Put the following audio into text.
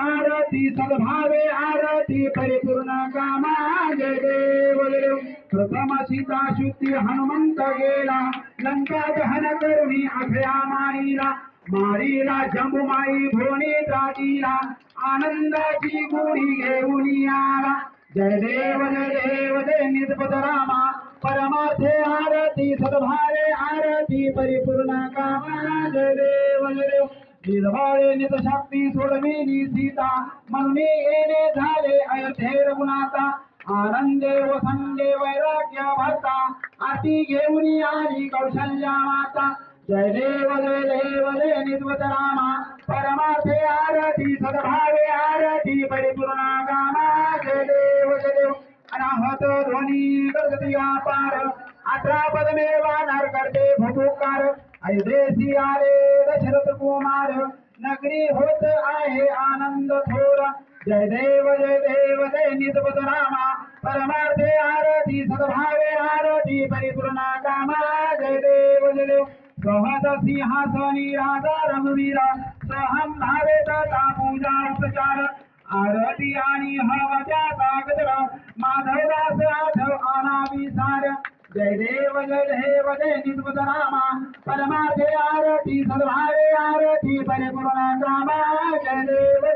आरती सद्भावे आरती परिपूर्ण कामा जय देव जय देव प्रथम सीता शुद्धी हनुमंत गेला लंका दहन करुणी अभया मारीला जंबुमाई भुवनी दाटीला आनंदाची गुढी घेऊन आला जय देव जय निजपद रामा परमार्थे आरती सद्भावे आरती परिपूर्ण कामा जय देव निर्भळे नित शक्ती सोडविली सीता म्हणून येणे झाले अयोध्ये रघुनाथा आनंदे व संगे वैराग्य भरता आरती घेऊन आली कौशल्या माता जय देव जय निजपद रामा परमार्थे आरती सद्भावे आरती परिपूर्ण कामा जय देव अनाहत ध्वनी गरजती अपार 18 पदमे वानर करते भूपुकार अयोध्येसी आले दशरथ कुमार नगरी होत आहे आनंद थोर जय देव जय निजपद रामा परमार्थे आरती सद्भावे आरती परिपूर्ण कामा जय देव सहज सिंहासनी राजा रघुवीरा सहम भावे दाता पूजा उपचार आरती आणि हवच्या तागदरा माधवदास आठव आनावी सार जय देव जय निजपद रामा परमार्थे आरती सद्भावे आरती परिपूर्ण कामा जय देव